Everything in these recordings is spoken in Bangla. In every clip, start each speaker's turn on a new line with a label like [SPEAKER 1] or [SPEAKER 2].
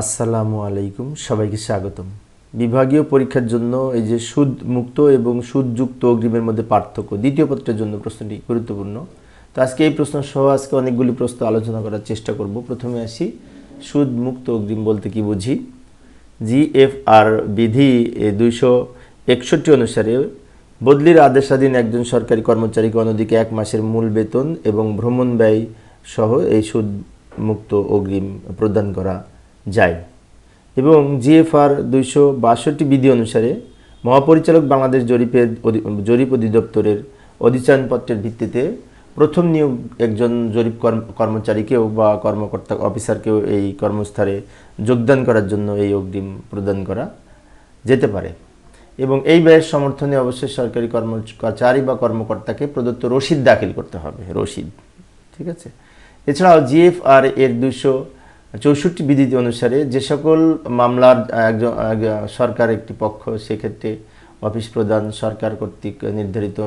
[SPEAKER 1] আসসালামু আলাইকুম, সবাইকে স্বাগতম। বিভাগীয় পরীক্ষার জন্য এই যে সুদ মুক্ত এবং সুদযুক্ত অগ্রিমের মধ্যে পার্থক্য, দ্বিতীয় পত্রের জন্য প্রশ্নটি গুরুত্বপূর্ণ। তো আজকে এই প্রশ্ন সহ আজকে অনেকগুলি প্রশ্ন আলোচনা করার চেষ্টা করব। প্রথমে আসি, সুদ মুক্ত অগ্রিম বলতে কি বুঝি। জিএফআর বিধি 261 অনুসারে বদলির আদেশাধীন একজন সরকারি কর্মচারীকে অনধিক 1 মাসের মূল বেতন এবং ভ্রমণ ব্যয় সহ এই সুদ মুক্ত অগ্রিম প্রদান করা যায়। এবং জিএফআর 262 বিধি অনুসারে মহাপরিচালক বাংলাদেশ জরিপ অধিদপ্তরের অধিচায়নপত্রের ভিত্তিতে প্রথম নিয়োগ একজন জরিপ কর্মচারীকেও বা কর্মকর্তা অফিসারকেও এই কর্মস্থলে যোগদান করার জন্য এই অগ্রিম প্রদান করা যেতে পারে। এবং এই ব্যয়ের সমর্থনে অবশ্যই সরকারি কর্মচারী বা কর্মকর্তাকে প্রদত্ত রসিদ দাখিল করতে হবে, রসিদ। ঠিক আছে। এছাড়াও জিএফআর এর 264 বিধি অনুসারে যে সকল মামলার একজন সরকার একটি পক্ষ, সেক্ষেত্রে অফিস প্রদান সরকার কর্তৃক নির্ধারিত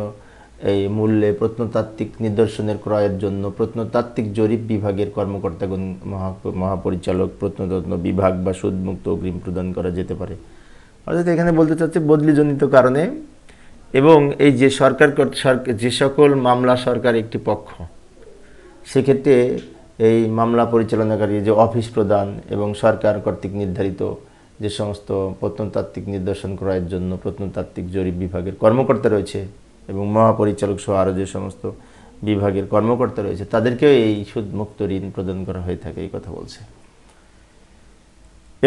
[SPEAKER 1] এই মূল্যে প্রত্নতাত্ত্বিক নিদর্শনের ক্রয়ের জন্য প্রত্নতাত্ত্বিক জরিপ বিভাগের কর্মকর্তাগণ মহাপরিচালক প্রত্নতত্ত্ব বিভাগ বা সুদমুক্ত অগ্রিম প্রদান করা যেতে পারে। অর্থাৎ এখানে বলতে চাচ্ছে বদলিজনিত কারণে এবং এই যে যে সকল মামলা সরকার একটি পক্ষ, সেক্ষেত্রে এই মামলা পরিচালনাকারী যে অফিস প্রদান এবং সরকার কর্তৃক নির্ধারিত যে সমস্ত প্রত্নতাত্ত্বিক নিদর্শন ক্রয়ের জন্য প্রত্নতাত্ত্বিক জরিপ বিভাগের কর্মকর্তা রয়েছে এবং মহাপরিচালক সহ আরও যে সমস্ত বিভাগের কর্মকর্তা রয়েছে, তাদেরকেও এই সুদমুক্ত ঋণ প্রদান করা হয়ে থাকে, এই কথা বলছে।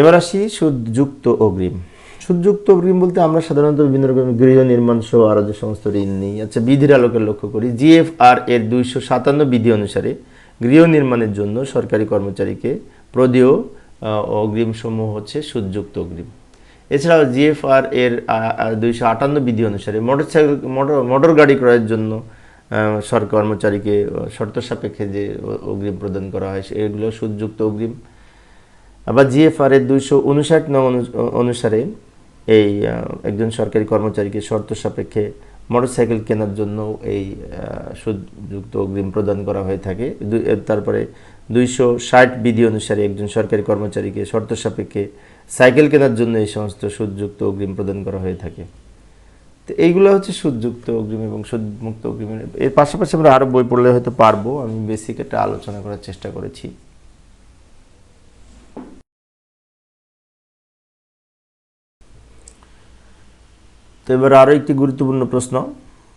[SPEAKER 1] এবার আসি সুদযুক্ত অগ্রিম। সুদযুক্ত অগ্রিম বলতে আমরা সাধারণত বিভিন্ন রকমের গৃহ নির্মাণ সহ আরও যে সমস্ত ঋণ নিই। আচ্ছা, বিধির আলোকে লক্ষ্য করি। জিএফআর এর 257 বিধি অনুসারে গৃহ নির্মাণের জন্য সরকারি কর্মচারীকে প্রদেয় অগ্রিম সমূহ হচ্ছে সুদযুক্ত অগ্রিম। এছাড়াও জিএফআর এর 258 বিধি অনুসারে মোটর গাড়ি ক্রয়ের জন্য সরকারি কর্মচারীকে শর্ত সাপেক্ষে যে অগ্রিম প্রদান করা হয় এগুলো সুদযুক্ত অগ্রিম। আবার জিএফআর এর 259 নং অনুসারে এই একজন সরকারি কর্মচারীকে শর্ত সাপেক্ষে মোটরসাইকেল কেনার জন্য এই সুদযুক্ত অগ্রিম প্রদান করা হয়ে থাকে। তারপরে 260 বিধি অনুসারে একজন সরকারি কর্মচারীকে শর্ত সাপেক্ষে সাইকেল কেনার জন্য এই সমস্ত সুদযুক্ত অগ্রিম প্রদান করা হয়ে থাকে। তো এইগুলো হচ্ছে সুদযুক্ত অগ্রিম এবং সুদমুক্ত অগ্রিমের। এর পাশাপাশি আমরা আরও বই পড়লে হয়তো পারবো, আমি বেসিক একটা আলোচনা করার চেষ্টা করেছি। তো এবার আরও একটি গুরুত্বপূর্ণ প্রশ্ন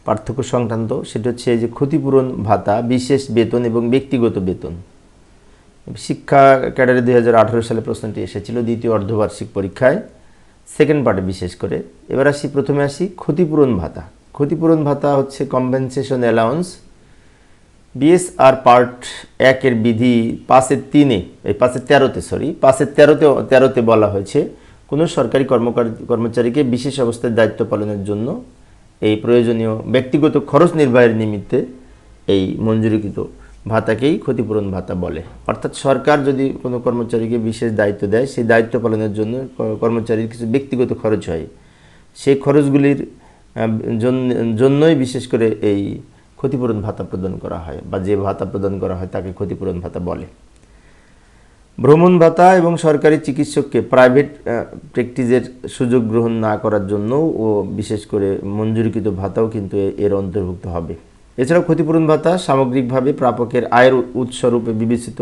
[SPEAKER 1] পার্থক্য সংক্রান্ত, সেটা হচ্ছে যে ক্ষতিপূরণ ভাতা, বিশেষ বেতন এবং ব্যক্তিগত বেতন। শিক্ষা ক্যাডারে 2018 সালে প্রশ্নটি এসেছিল দ্বিতীয় অর্ধবার্ষিক পরীক্ষায়, সেকেন্ড পার্টে বিশেষ করে। এবার প্রথমে আসি ক্ষতিপূরণ ভাতা। ক্ষতিপূরণ ভাতা হচ্ছে কম্পেনসেশন অ্যালাউন্স। বিএসআর পার্ট 1 এর বিধি 5-13তে বলা হয়েছে কোনো সরকারি কর্মচারীকে বিশেষ অবস্থায় দায়িত্ব পালনের জন্য এই প্রয়োজনীয় ব্যক্তিগত খরচ নির্বাহের নিমিত্তে এই মঞ্জুরিকৃত ভাতাকেই ক্ষতিপূরণ ভাতা বলে। অর্থাৎ সরকার যদি কোনো কর্মচারীকে বিশেষ দায়িত্ব দেয়, সেই দায়িত্ব পালনের জন্য কর্মচারীর কিছু ব্যক্তিগত খরচ হয়, সেই খরচগুলির জন্যই বিশেষ করে এই ক্ষতিপূরণ ভাতা প্রদান করা হয়, বা যে ভাতা প্রদান করা হয় তাকে ক্ষতিপূরণ ভাতা বলে। ভ্রমণ ভাতা এবং সরকারি চিকিৎসককে প্রাইভেট প্র্যাকটিসের সুযোগ গ্রহণ না করার জন্য ও বিশেষ করে মঞ্জুরিকৃত ভাতাও কিন্তু এর অন্তর্ভুক্ত হবে। এছাড়াও ক্ষতিপূরণ ভাতা সামগ্রিকভাবে প্রাপকের আয়ের উৎসরূপে বিবেচিত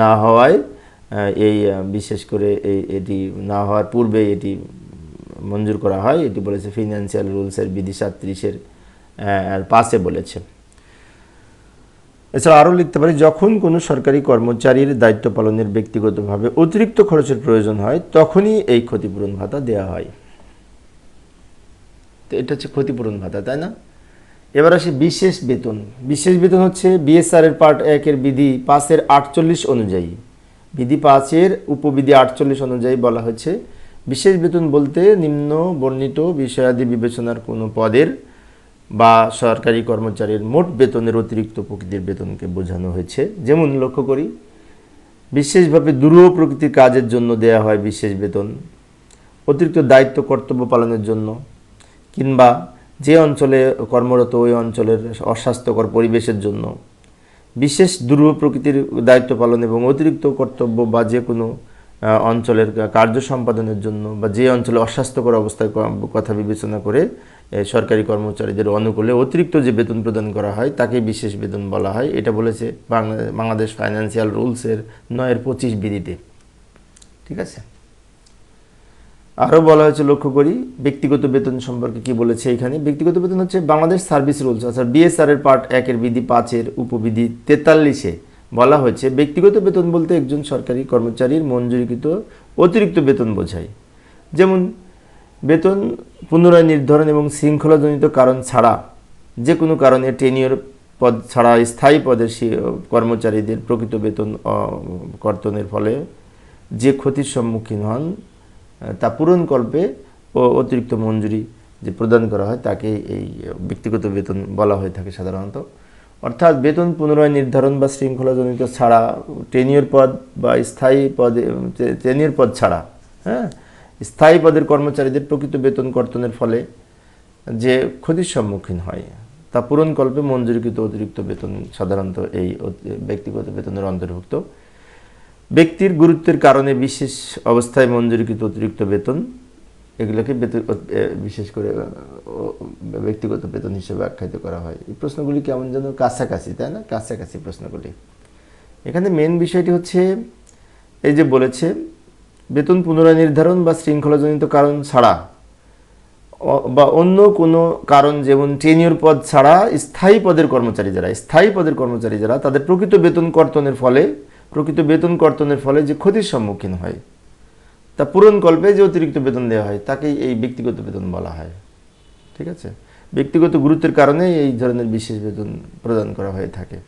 [SPEAKER 1] না হওয়ায় এই বিশেষ করে এটি না হওয়ার পূর্বে এটি মঞ্জুর করা হয়, এটি বলেছে ফিনান্সিয়াল রুলসের বিধি 37-5 বলেছে। এছাড়া আরও লিখতে পারি, যখন কোনো সরকারি কর্মচারীর দায়িত্ব পালনের ব্যক্তিগতভাবে অতিরিক্ত খরচের প্রয়োজন হয় তখনই এই ক্ষতিপূরণ ভাতা দেওয়া হয়। তো এটা হচ্ছে ক্ষতিপূরণ ভাতা, তাই না? এবার আসি বিশেষ বেতন। বিশেষ বেতন হচ্ছে বিএসআর এর পার্ট 1 এর বিধি 5-48 অনুযায়ী, বিধি 5 উপবিধি 48 অনুযায়ী বলা হয়েছে বিশেষ বেতন বলতে নিম্ন বর্ণিত বিষয়াদি বিবেচনার কোনো পদের বা সরকারি কর্মচারীর মোট বেতনের অতিরিক্ত প্রকৃতির বেতনকে বোঝানো হয়েছে। যেমন লক্ষ্য করি, বিশেষভাবে দুরূহ প্রকৃতির কাজের জন্য দেয়া হয় বিশেষ বেতন, অতিরিক্ত দায়িত্ব কর্তব্য পালনের জন্য, কিংবা যে অঞ্চলে কর্মরত ওই অঞ্চলের অস্বাস্থ্যকর পরিবেশের জন্য, বিশেষ দুরূহ প্রকৃতির দায়িত্ব পালন এবং অতিরিক্ত কর্তব্য বা যে কোনো অঞ্চলের কার্য সম্পাদনের জন্য বা যে অঞ্চলে অস্বাস্থ্যকর অবস্থার কথা বিবেচনা করে সরকারি কর্মচারীদের অনুকূলে অতিরিক্ত যে বেতন প্রদান করা হয় তাকে বিশেষ বেতন বলা হয়। এটা বলেছে বাংলাদেশ ফাইন্যান্সিয়াল রুলসের 9-25 বিধিতে। ঠিক আছে, আরও বলা হয়েছে, লক্ষ্য করি ব্যক্তিগত বেতন সম্পর্কে কি বলেছে এখানে। ব্যক্তিগত বেতন হচ্ছে বাংলাদেশ সার্ভিস রুলস, অর্থাৎ বিএসআর এর পার্ট 1 বিধি 5 উপবিধি 43-এ বলা হয়েছে ব্যক্তিগত বেতন বলতে একজন সরকারি কর্মচারীর মঞ্জুরিকৃত অতিরিক্ত বেতন বোঝায়। যেমন বেতন পুনরায় নির্ধারণ এবং শৃঙ্খলাজনিত কারণ ছাড়া, যে কোনো কারণে টেনিয়র পদ ছাড়া স্থায়ী পদের কর্মচারীদের প্রকৃত বেতন কর্তনের ফলে যে ক্ষতির সম্মুখীন হন তা পূরণকল্পে ও অতিরিক্ত মঞ্জুরি যে প্রদান করা হয় তাকে এই ব্যক্তিগত বেতন বলা হয়ে থাকে সাধারণত। অর্থাৎ বেতন পুনরায় নির্ধারণ বা শৃঙ্খলাজনিত ছাড়া টেনিয়র পদ বা স্থায়ী পদে টেনিয়র পদ ছাড়া স্থায়ী পদের কর্মচারীদের প্রকৃত বেতন কর্তনের ফলে যে ক্ষতির সম্মুখীন হয় তা পূরণকল্পে মঞ্জুরিকৃত অতিরিক্ত বেতন সাধারণত এই ব্যক্তিগত বেতনের অন্তর্ভুক্ত। ব্যক্তির গুরুত্বের কারণে বিশেষ অবস্থায় মঞ্জুরিকৃত অতিরিক্ত বেতন, এগুলোকে বিশেষ করে ব্যক্তিগত বেতন হিসেবে আখ্যায়িত করা হয়। এই প্রশ্নগুলি কেমন যেন কাছাকাছি, তাই না? কাছাকাছি প্রশ্নগুলি। এখানে মেন বিষয়টি হচ্ছে এই যে বলেছে বেতন পুনরায় নির্ধারণ বা শৃঙ্খলাজনিত কারণ ছাড়া বা অন্য কোনো কারণ, যেমন টেনিয়র পদ ছাড়া স্থায়ী পদের কর্মচারী যারা তাদের প্রকৃত বেতন কর্তনের ফলে যে ক্ষতির সম্মুখীন হয় তা পূরণকল্পে যে অতিরিক্ত বেতন দেওয়া হয় তাকেই এই ব্যক্তিগত বেতন বলা হয়। ঠিক আছে, ব্যক্তিগত গুরুত্বের কারণে এই ধরনের বিশেষ বেতন প্রদান করা হয়ে থাকে।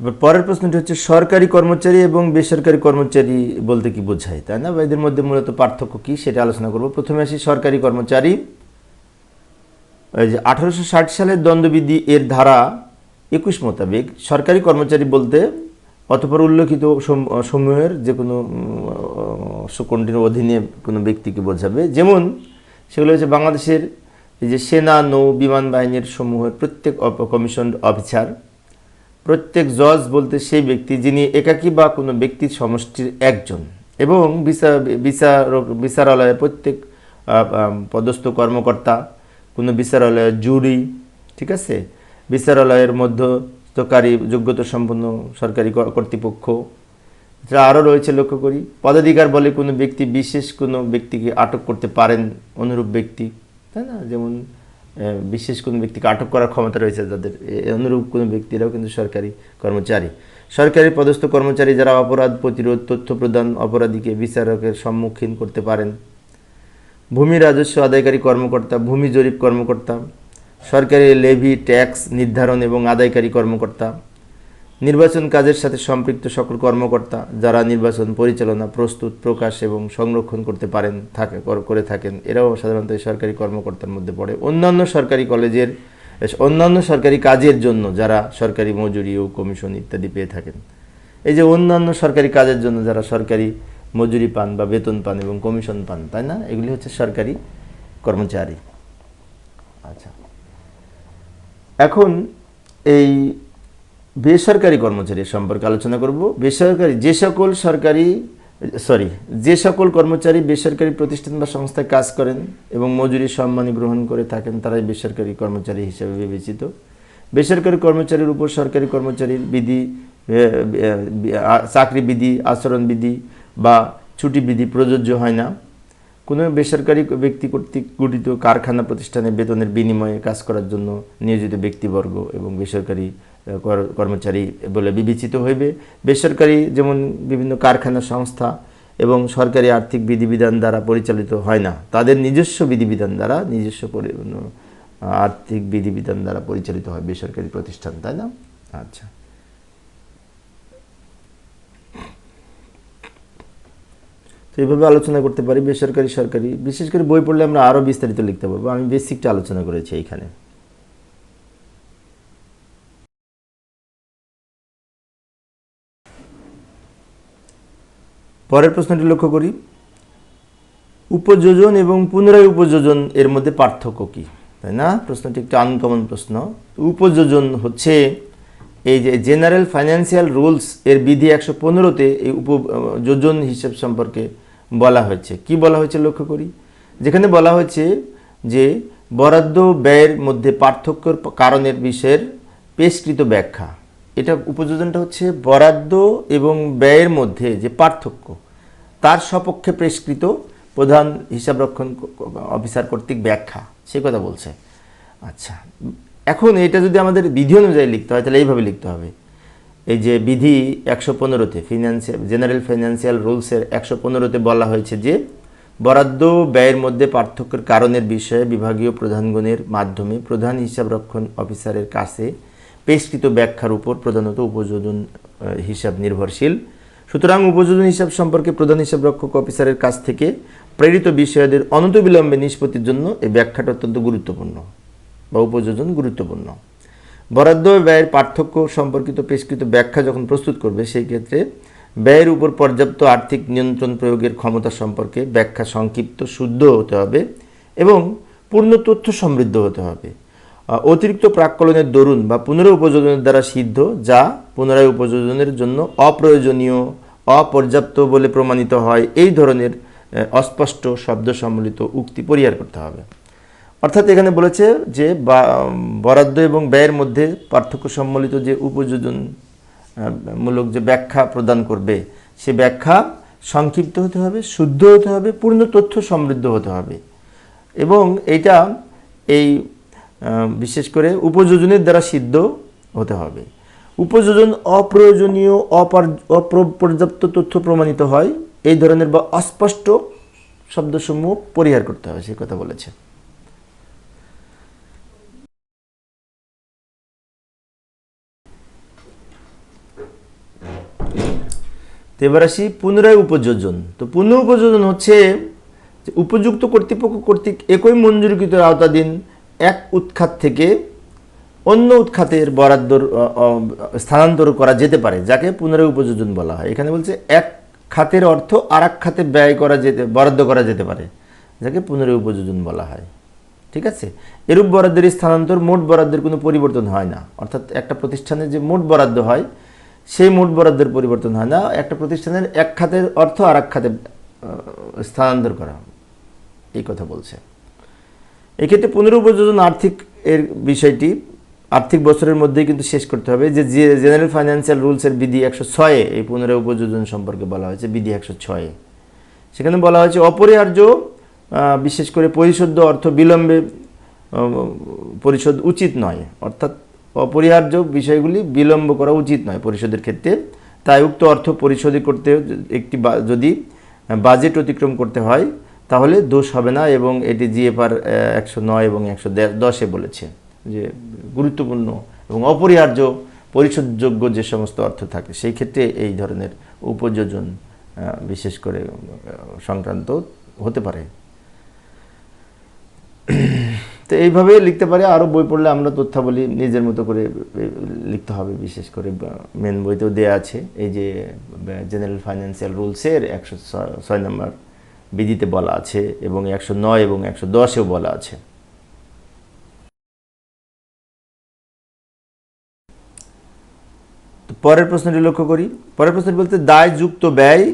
[SPEAKER 1] এবার পরের প্রশ্নটি হচ্ছে সরকারি কর্মচারী এবং বেসরকারি কর্মচারী বলতে কি বোঝায়, তাই না? বা এদের মধ্যে মূলত পার্থক্য কি সেটা আলোচনা করব। প্রথমে আসি সরকারি কর্মচারী। এই যে 1860 সালের দণ্ডবিধি এর ধারা 21 মোতাবেক সরকারি কর্মচারী বলতে অতঃপর উল্লেখিত সমূহের যে কোনো কোনটির অধীনে কোনো ব্যক্তিকে বোঝাবে। যেমন সেগুলো হচ্ছে বাংলাদেশের এই যে সেনা, নৌ, বিমান বাহিনীর সমূহের প্রত্যেক কমিশন অফিসার, প্রত্যেক জজ বলতে সেই ব্যক্তি যিনি একাকী বা কোনো ব্যক্তির সমষ্টির একজন, এবং বিচারালয়ের প্রত্যেক পদস্থ কর্মকর্তা, কোনো বিচারালয়ের জুরি, ঠিক আছে, বিচারালয়ের মধ্যস্থকারী যোগ্যতা সম্পন্ন সরকারি কর্তৃপক্ষ। যা আরও রয়েছে লক্ষ্য করি, পদাধিকার বলে কোনো ব্যক্তি বিশেষ কোনো ব্যক্তিকে আটক করতে পারেন অনুরূপ ব্যক্তি, তাই না? যেমন বিশেষ কোনো ব্যক্তিকে আটক করার ক্ষমতা রয়েছে যাদের, অনুরূপ কোনো ব্যক্তিরাও কিন্তু সরকারি কর্মচারী। সরকারি পদস্থ কর্মচারী যারা অপরাধ প্রতিরোধ, তথ্য প্রদান, অপরাধীকে বিচারকের সম্মুখীন করতে পারেন। ভূমি রাজস্ব আদায়কারী কর্মকর্তা, ভূমি জরিপ কর্মকর্তা, সরকারি লেভি ট্যাক্স নির্ধারণ এবং আদায়কারী কর্মকর্তা, নির্বাচন কাজের সাথে সম্পৃক্ত সকল কর্মকর্তা যারা নির্বাচন পরিচালনা, প্রস্তুত, প্রকাশ এবং সংরক্ষণ করতে পারেন করে থাকেন, এরাও সাধারণত সরকারি কর্মকর্তার মধ্যে পড়ে। অন্যান্য সরকারি কাজের জন্য যারা সরকারি মজুরি ও কমিশন ইত্যাদি পেয়ে থাকেন। এই যে অন্যান্য সরকারি কাজের জন্য যারা সরকারি মজুরি পান বা বেতন পান এবং কমিশন পান, তাই না? এগুলি হচ্ছে সরকারি কর্মচারী। আচ্ছা, এখন এই বেসরকারি কর্মচারী সম্পর্কে আলোচনা করব। যে সকল কর্মচারী বেসরকারি প্রতিষ্ঠান বা সংস্থায় কাজ করেন এবং মজুরি সম্মানী গ্রহণ করে থাকেন তারাই বেসরকারি কর্মচারী হিসেবে বিবেচিত। বেসরকারি কর্মচারীর উপর সরকারি কর্মচারীর বিধি, চাকরি বিধি, আচরণ বিধি বা ছুটি বিধি প্রযোজ্য হয় না। কোনো বেসরকারি ব্যক্তি কর্তৃক গঠিত কারখানা প্রতিষ্ঠানে বেতনের বিনিময়ে কাজ করার জন্য নিয়োজিত ব্যক্তিবর্গ এবং বেসরকারি কর্মচারী বলে বিবেচিত হইবে। বেসরকারি যেমন বিভিন্ন কারখানা সংস্থা এবং সরকারি আর্থিক বিধিবিধান দ্বারা পরিচালিত হয় না, তাদের নিজস্ব আর্থিক বিধিবিধান দ্বারা পরিচালিত হয় বেসরকারি প্রতিষ্ঠান, তাই না? আচ্ছা, তো এইভাবে আলোচনা করতে পারি বেসরকারি, সরকারি। বিশেষ করে বই পড়লে আমরা আরও বিস্তারিত লিখতে পারবো। আমি বেসিকটা আলোচনা করেছি এইখানে। পরের প্রশ্নটি লক্ষ্য করি, উপযোজন এবং পুনরায় উপযোজন এর মধ্যে পার্থক্য কি? তাই না? প্রশ্নটি একটু আনকমন প্রশ্ন। উপযোজন হচ্ছে এই যে জেনারেল ফাইন্যান্সিয়াল রুলস এর বিধি 115-তে এই উপযোজন হিসাব সম্পর্কে বলা হয়েছে। কি বলা হয়েছে লক্ষ্য করি, যেখানে বলা হয়েছে যে বরাদ্দ ব্যয়ের মধ্যে পার্থক্যের কারণের বিষয়ের পেশকৃত ব্যাখ্যা। এটা উপযোজনটা হচ্ছে বরাদ্দ এবং ব্যয়ের মধ্যে যে পার্থক্য তার সপক্ষে পেশকৃত প্রধান হিসাবরক্ষণ অফিসার কর্তৃক ব্যাখ্যা, সে কথা বলছে। আচ্ছা, এখন এটা যদি আমাদের বিধি অনুযায়ী লিখতে হয় তাহলে এইভাবে লিখতে হবে। এই যে বিধি 115-তে জেনারেল ফাইন্যান্সিয়াল রুলসের 115-তে বলা হয়েছে যে বরাদ্দ ব্যয়ের মধ্যে পার্থক্যের কারণের বিষয়ে বিভাগীয় প্রধানগণের মাধ্যমে প্রধান হিসাবরক্ষণ অফিসারের কাছে পেশকৃত ব্যাখ্যার উপর প্রধানত উপযোজন হিসাব নির্ভরশীল। সুতরাং উপযোজন হিসাব সম্পর্কে প্রধান হিসাবরক্ষক অফিসারের কাছ থেকে প্রেরিত বিষয়াদের অনতিবিলম্বে নিষ্পত্তির জন্য এই ব্যাখ্যাটা অত্যন্ত গুরুত্বপূর্ণ বা উপযোজন গুরুত্বপূর্ণ। বরাদ্দ ব্যয়ের পার্থক্য সম্পর্কিত পেশকৃত ব্যাখ্যা যখন প্রস্তুত করবে সেই ক্ষেত্রে ব্যয়ের উপর পর্যাপ্ত আর্থিক নিয়ন্ত্রণ প্রয়োগের ক্ষমতা সম্পর্কে ব্যাখ্যা সংক্ষিপ্ত, শুদ্ধ হতে হবে এবং পূর্ণ তথ্য সমৃদ্ধ হতে হবে। অতিরিক্ত প্রাক্কলনের দরুন বা পুনরায় উপযোজনের দ্বারা সিদ্ধ যা পুনরায় উপযোজনের জন্য অপ্রয়োজনীয়, অপর্যাপ্ত বলে প্রমাণিত হয়, এই ধরনের অস্পষ্ট শব্দ সম্বলিত উক্তি পরিহার করতে হবে। অর্থাৎ এখানে বলেছে যে বরাদ্দ এবং ব্যয়ের মধ্যে পার্থক্য সম্বলিত যে উপযোজন মূলক যে ব্যাখ্যা প্রদান করবে সে ব্যাখ্যা সংক্ষিপ্ত হতে হবে, শুদ্ধ হতে হবে, পূর্ণ তথ্য সমৃদ্ধ হতে হবে এবং এটা এই বিশেষ করে উপযোজনের দ্বারা সিদ্ধ হতে হবে। উপযোজন অপ্রয়োজনীয়, অপর্যাপ্ত তথ্য প্রমাণিত হয়, এই ধরনের বা অস্পষ্ট শব্দসমূহ পরিহার করতে হবে, সে কথা বলেছে। এবার আসি পুনরায় উপযোজন। তো পুনঃ উপযোজন হচ্ছে উপযুক্ত কর্তৃপক্ষ কর্তৃক একই মঞ্জুরিকৃত আওতাধীন এক উৎখাত থেকে অন্য উৎখাতের বরাদ্দর স্থানান্তর করা যেতে পারে, যাকে পুনরায় উপযোজন বলা হয়। এখানে বলছে এক খাতের অর্থ আর এক খাতে ব্যয় করা বরাদ্দ করা যেতে পারে, যাকে পুনরায় উপযোজন বলা হয়। ঠিক আছে, এরূপ বরাদ্দের স্থানান্তর মোট বরাদ্দের কোনো পরিবর্তন হয় না। অর্থাৎ একটা প্রতিষ্ঠানে যে মোট বরাদ্দ হয় সেই মোট বরাদ্দের পরিবর্তন হয় না, একটা প্রতিষ্ঠানের এক খাতের অর্থ আর এক খাতে স্থানান্তর করা, এই কথা বলছে। এক্ষেত্রে পুনরুপযোজন আর্থিক এর বিষয়টি আর্থিক বছরের মধ্যেই কিন্তু শেষ করতে হবে। যে জেনারেল ফাইন্যান্সিয়াল রুলসের বিধি 106-এ এই পুনরায় উপযোজন সম্পর্কে বলা হয়েছে, বিধি 106-এ সেখানে বলা হয়েছে অপরিহার্য বিশেষ করে পরিশোধ্য অর্থ বিলম্বে পরিশোধ উচিত নয়। অর্থাৎ অপরিহার্য বিষয়গুলি বিলম্ব করা উচিত নয় পরিশোধের ক্ষেত্রে। তাই উক্ত অর্থ পরিশোধ করতে একটি যদি বাজেট অতিক্রম করতে হয় তাহলে দোষ হবে না এবং এটি জিএফআর 109 এবং 110-এ বলেছে যে গুরুত্বপূর্ণ এবং অপরিহার্য পরিশোধযোগ্য যে সমস্ত অর্থ থাকে সেই ক্ষেত্রে এই ধরনের উপযোজন বিশেষ করে সংক্রান্ত হতে পারে। তো এইভাবে লিখতে পারে। আরও বই পড়লে আমরা তথ্যাবলী নিজের মতো করে লিখতে হবে, বিশেষ করে মেন বইতেও দেওয়া আছে। এই যে জেনারেল ফাইন্যান্সিয়াল রুলসের 106 নম্বর বিধিতে বলা আছে এবং 109 এবং 110-এও বলা আছে। তো পরের প্রশ্নটি লক্ষ্য করি। পরের প্রশ্নটি বলতে দায়যুক্ত ব্যয়,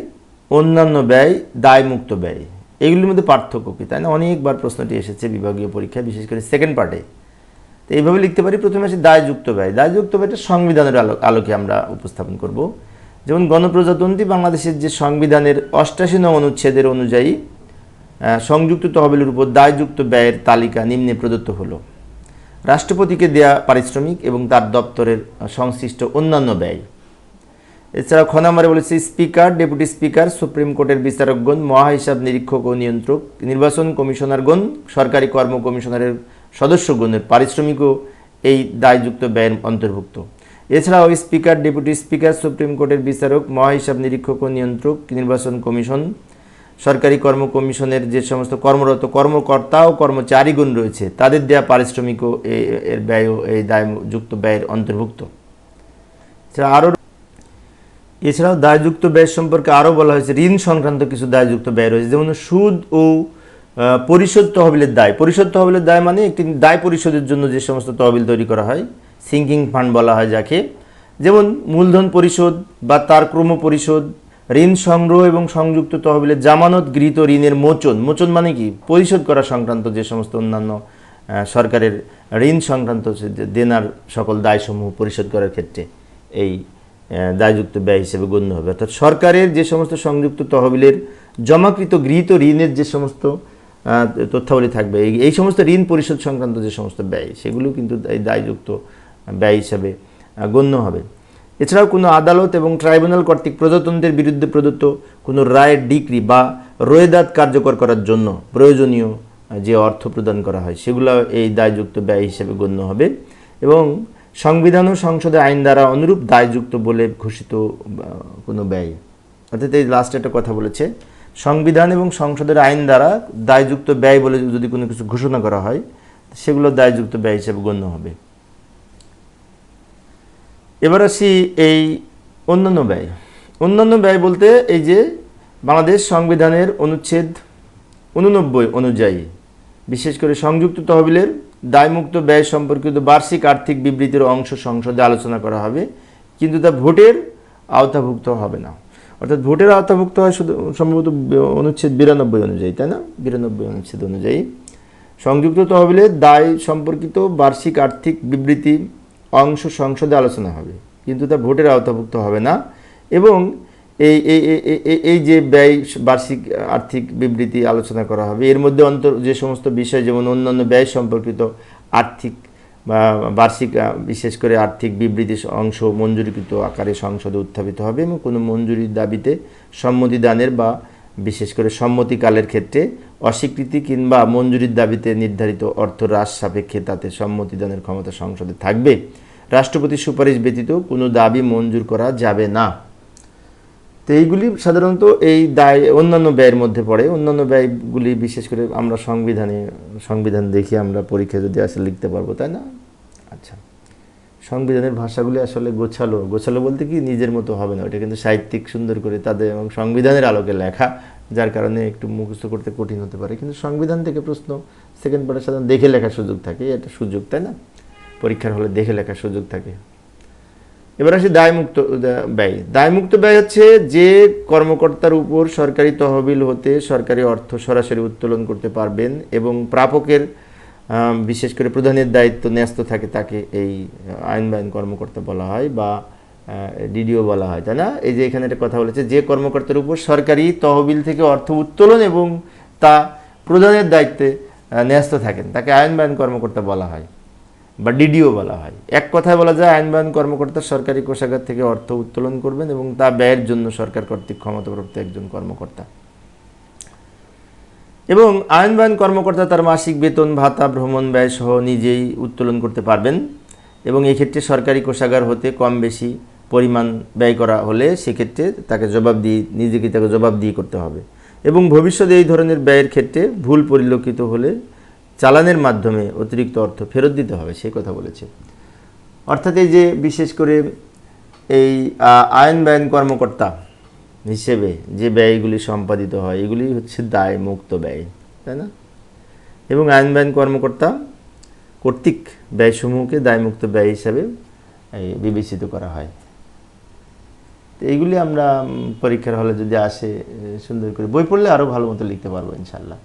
[SPEAKER 1] অন্যান্য ব্যয়, দায়মুক্ত ব্যয়, এগুলির মধ্যে পার্থক্য কী, তাই না? অনেকবার প্রশ্নটি এসেছে বিভাগীয় পরীক্ষায়, বিশেষ করে সেকেন্ড পার্টে। তো এইভাবে লিখতে পারি। প্রথমে আসে দায়যুক্ত ব্যয়। দায়যুক্ত ব্যয়টা সংবিধানের আলোকে আমরা উপস্থাপন করব। যেমন গণপ্রজাতন্ত্রী বাংলাদেশের যে সংবিধানের 88 নং অনুচ্ছেদের অনুযায়ী সংযুক্ত তহবিলের উপর দায়যুক্ত ব্যয়ের তালিকা নিম্নে প্রদত্ত হলো। রাষ্ট্রপতিকে দেয়া পারিশ্রমিক এবং তার দপ্তরের সংশ্লিষ্ট অন্যান্য ব্যয়। এছাড়া খ নম্বরে বলেছে স্পিকার, ডেপুটি স্পিকার, সুপ্রিম কোর্টের বিচারকগণ, মহাহিসাব নিরীক্ষক ও নিয়ন্ত্রক, নির্বাচন কমিশনারগণ, সরকারি কর্ম কমিশনারের সদস্যগণের পারিশ্রমিকও এই দায়যুক্ত ব্যয়ের অন্তর্ভুক্ত। এছাড়াও স্পিকার, ডেপুটি স্পিকার, সুপ্রিম কোর্টের বিচারক, মহাহিসাব নিরীক্ষক ও নিয়ন্ত্রক, নির্বাচন কমিশন, সরকারি কর্ম কমিশনের যে সমস্ত কর্মরত কর্মকর্তা ও কর্মচারীগণ রয়েছে তাদের দেওয়া পারিশ্রমিকও এর ব্যয়ও এই দায়যুক্ত ব্যয়ের অন্তর্ভুক্ত। এছাড়াও দায়যুক্ত ব্যয় সম্পর্কে আরও বলা হয়েছে ঋণ সংক্রান্ত কিছু দায়যুক্ত ব্যয় রয়েছে, যেমন সুদ ও পরিশোধ তহবিলের দায়। পরিশোধ তহবিলের দায় মানে একটি দায় পরিশোধের জন্য যে সমস্ত তহবিল তৈরি করা হয়, সিঙ্কিং ফান্ড বলা হয় যাকে, যেমন মূলধন পরিশোধ বা তার ক্রম পরিশোধ, ঋণ সংগ্রহ এবং সংযুক্ত তহবিলের জামানত গৃহীত ঋণের মোচন। মোচন মানে কি? পরিশোধ করা সংক্রান্ত যে সমস্ত অন্যান্য সরকারের ঋণ সংক্রান্ত দেনার সকল দায়সমূহ পরিশোধ করার ক্ষেত্রে এই দায়যুক্ত ব্যয় হিসেবে গণ্য হবে। অর্থাৎ সরকারের যে সমস্ত সংযুক্ত তহবিলের জমাকৃত গৃহীত ঋণের যে সমস্ত তথ্যাবলী থাকবে, এই সমস্ত ঋণ পরিশোধ সংক্রান্ত যে সমস্ত ব্যয়, সেগুলো কিন্তু এই দায়যুক্ত ব্যয় হিসাবে গণ্য হবে। এছাড়াও কোনো আদালত এবং ট্রাইব্যুনাল কর্তৃক প্রজাতন্ত্রের বিরুদ্ধে প্রদত্ত কোনো রায়ের ডিক্রি বা রোয়েদাদ কার্যকর করার জন্য প্রয়োজনীয় যে অর্থ প্রদান করা হয়, সেগুলো এই দায়যুক্ত ব্যয় হিসেবে গণ্য হবে। এবং সংবিধান ও সংসদে আইন দ্বারা অনুরূপ দায়যুক্ত বলে ঘোষিত কোনো ব্যয়, অর্থাৎ এই লাস্ট একটা কথা বলেছে, সংবিধান এবং সংসদের আইন দ্বারা দায়যুক্ত ব্যয় বলে যদি কোনো কিছু ঘোষণা করা হয়, সেগুলো দায়যুক্ত ব্যয় হিসেবে গণ্য হবে। এবার আসি এই অন্যান্য ব্যয়। অন্যান্য ব্যয় বলতে এই যে বাংলাদেশ সংবিধানের অনুচ্ছেদ 89 অনুযায়ী বিশেষ করে সংযুক্ত তহবিলের দায়মুক্ত ব্যয় সম্পর্কিত বার্ষিক আর্থিক বিবৃতির অংশ সংসদে আলোচনা করা হবে, কিন্তু তা ভোটের আওতাভুক্ত হবে না। অর্থাৎ ভোটের আওতাভুক্ত হয় শুধু সম্ভবত অনুচ্ছেদ 92 অনুযায়ী, তাই না? 92 অনুচ্ছেদ অনুযায়ী সংযুক্ত তহবিলের দায় সম্পর্কিত বার্ষিক আর্থিক বিবৃতি অংশ সংসদে আলোচনা হবে, কিন্তু তা ভোটের আওতাভুক্ত হবে না। এবং এই যে ব্যয় বার্ষিক আর্থিক বিবৃতি আলোচনা করা হবে, এর মধ্যে যে সমস্ত বিষয়, যেমন অন্যান্য ব্যয় সম্পর্কিত আর্থিক বা বার্ষিক বিশেষ করে আর্থিক বিবৃতির অংশ মঞ্জুরিকৃত আকারে সংসদে উত্থাপিত হবে এবং কোনো মঞ্জুরির দাবিতে সম্মতি দানের বা বিশেষ করে সম্মতিকালের ক্ষেত্রে অস্বীকৃতি কিংবা মঞ্জুরির দাবিতে নির্ধারিত অর্থ হ্রাস সাপেক্ষে তাতে সম্মতি দানের ক্ষমতা সংসদে থাকবে। রাষ্ট্রপতির সুপারিশ ব্যতীত কোনো দাবি মঞ্জুর করা যাবে না। তো এইগুলি সাধারণত এই দায় অন্যান্য ব্যয়ের মধ্যে পড়ে। অন্যান্য ব্যয়গুলি বিশেষ করে আমরা সংবিধান দেখি আমরা পরীক্ষা যদি আসলে লিখতে পারবো, তাই না? আচ্ছা, সংবিধানের ভাষাগুলি আসলে গোছালো বলতে কি নিজের মতো হবে না, ওটা কিন্তু সাহিত্যিক সুন্দর করে তাদের এবং সংবিধানের আলোকে লেখা, যার কারণে একটু মুখস্থ করতে কঠিন হতে পারে। কিন্তু সংবিধান থেকে প্রশ্ন সেকেন্ড পার্টে সাধারণত দেখে লেখার সুযোগ থাকে, এটা সুযোগ, তাই না? পরীক্ষার হলে দেখে লেখার সুযোগ থাকে। এবার আসি দায়মুক্ত ব্যয়। দায়মুক্ত ব্যয় হচ্ছে যে কর্মকর্তার উপর সরকারি তহবিল হতে সরকারি অর্থ সরাসরি উত্তোলন করতে পারবেন এবং প্রাপকের বিশেষ করে প্রধানের দায়িত্ব ন্যস্ত থাকে, তাকে এই আইন কর্মকর্তা বলা হয় বা ডিডিও বলা হয়, তাই না? এই যে এখানে একটা কথা বলেছে, যে কর্মকর্তার উপর সরকারি তহবিল থেকে অর্থ উত্তোলন এবং তা প্রদানের দায়িত্বে ন্যস্ত থাকেন, তাকে আইন কর্মকর্তা বলা হয় বা ডিডিও বলা হয়। এক কথায় বলা যায় আইন কর্মকর্তা সরকারি কোষাগার থেকে অর্থ উত্তোলন করবেন এবং তা ব্যয়ের জন্য সরকার কর্তৃক ক্ষমতাপ্রাপ্ত একজন কর্মকর্তা। এবং আইন কর্মকর্তা তার মাসিক বেতন ভাতা ভ্রমণ ব্যয় সহ নিজেই উত্তোলন করতে পারবেন এবং এক্ষেত্রে সরকারি কোষাগার হতে কম বেশি পরিমাণ ব্যয় করা হলে সেক্ষেত্রে তাকে নিজেকে জবাবদিহি করতে হবে। এবং ভবিষ্যতে এই ধরনের ব্যয়ের ক্ষেত্রে ভুল পরিলক্ষিত হলে চালানের মাধ্যমে অতিরিক্ত অর্থ ফেরত দিতে হবে, সেই কথা বলেছে। অর্থাৎ এই যে বিশেষ করে এই আইন কর্মকর্তা হিসেবে যে ব্যয়গুলি সম্পাদিত হয়, এগুলি হচ্ছে দায়মুক্ত ব্যয়, তাই না? এবং আইন কর্মকর্তা কর্তৃক ব্যয়সমূহকে দায়মুক্ত ব্যয় হিসাবে বিবেচিত করা হয়। তো এইগুলি আমরা পরীক্ষার হলে যদি আসে সুন্দর করে বই পড়লে আরও ভালো মতো লিখতে পারবো ইনশাল্লাহ।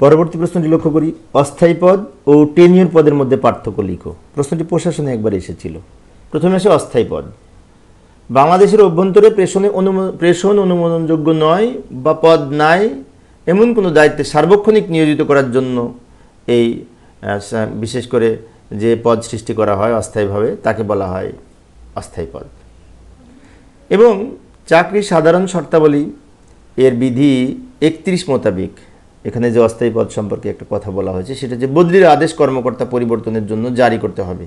[SPEAKER 1] পরবর্তী প্রশ্নটি লক্ষ্য করি, অস্থায়ী পদ ও টেনিয়র পদের মধ্যে পার্থক্য লিখো। প্রশ্নটি প্রশাসনে একবার এসেছিল। প্রথমে আসে অস্থায়ী পদ। বাংলাদেশের অভ্যন্তরে প্রেষণ অনুমোদনযোগ্য নয় বা পদ নাই এমন কোনো দায়িত্বে সার্বক্ষণিক নিয়োজিত করার জন্য এই বিশেষ করে যে পদ সৃষ্টি করা হয় অস্থায়ীভাবে, তাকে বলা হয় অস্থায়ী পদ। এবং চাকরির সাধারণ শর্তাবলী এর বিধি 31 মোতাবেক এখানে যে অস্থায়ী পদ সম্পর্কে একটা কথা বলা হয়েছে, সেটা যে বদলির আদেশ কর্মকর্তা পরিবর্তনের জন্য জারি করতে হবে,